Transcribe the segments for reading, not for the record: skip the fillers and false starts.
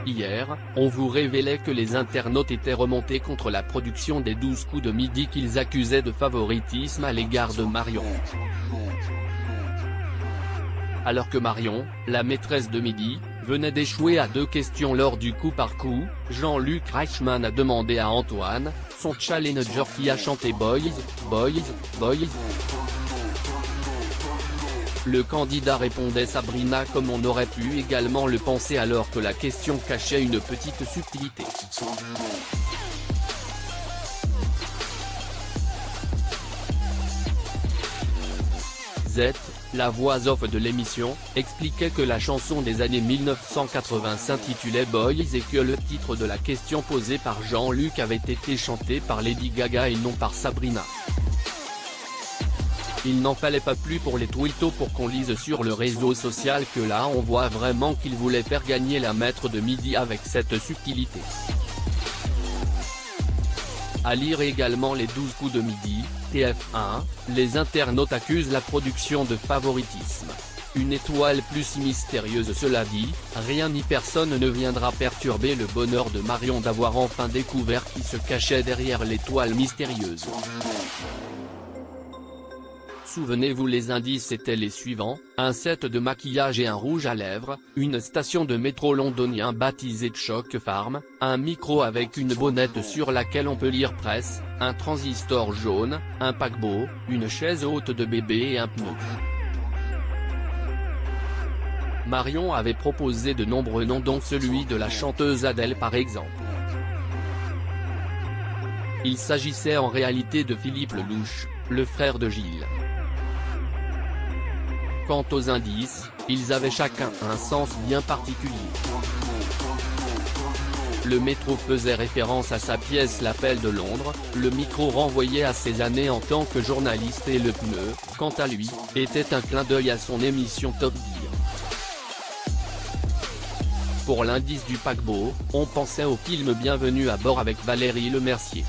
Hier, on vous révélait que les internautes étaient remontés contre la production des 12 coups de midi qu'ils accusaient de favoritisme à l'égard de Marion. Alors que Marion, la maîtresse de midi, venait d'échouer à 2 questions lors du coup par coup, Jean-Luc Reichmann a demandé à Antoine, son challenger qui a chanté Boys, Boys, Boys. Le candidat répondait Sabrina comme on aurait pu également le penser alors que la question cachait une petite subtilité. Z, la voix off de l'émission, expliquait que la chanson des années 1980 s'intitulait Boys et que le titre de la question posée par Jean-Luc avait été chanté par Lady Gaga et non par Sabrina. Il n'en fallait pas plus pour les twittos pour qu'on lise sur le réseau social que là on voit vraiment qu'il voulait faire gagner la maître de midi avec cette subtilité. À lire également les 12 coups de midi, TF1, les internautes accusent la production de favoritisme. Une étoile plus si mystérieuse cela dit, rien ni personne ne viendra perturber le bonheur de Marion d'avoir enfin découvert qui se cachait derrière l'étoile mystérieuse. Souvenez-vous les indices étaient les suivants, un set de maquillage et un rouge à lèvres, une station de métro londonien baptisée Choc Farm, un micro avec une bonnette sur laquelle on peut lire presse, un transistor jaune, un paquebot, une chaise haute de bébé et un pneu. Marion avait proposé de nombreux noms dont celui de la chanteuse Adèle par exemple. Il s'agissait en réalité de Philippe Lelouch, le frère de Gilles. Quant aux indices, ils avaient chacun un sens bien particulier. Le métro faisait référence à sa pièce L'Appel de Londres, le micro renvoyait à ses années en tant que journaliste et le pneu, quant à lui, était un clin d'œil à son émission Top Gear. Pour l'indice du paquebot, on pensait au film Bienvenue à bord avec Valérie Lemercier.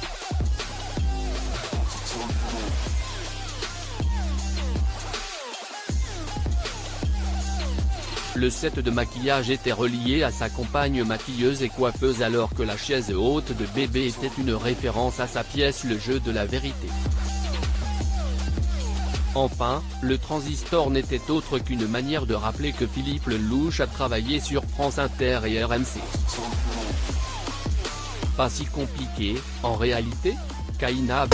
Le set de maquillage était relié à sa compagne maquilleuse et coiffeuse alors que la chaise haute de bébé était une référence à sa pièce Le Jeu de la Vérité. Enfin, le transistor n'était autre qu'une manière de rappeler que Philippe Lelouch a travaillé sur France Inter et RMC. Pas si compliqué, en réalité, Kaina.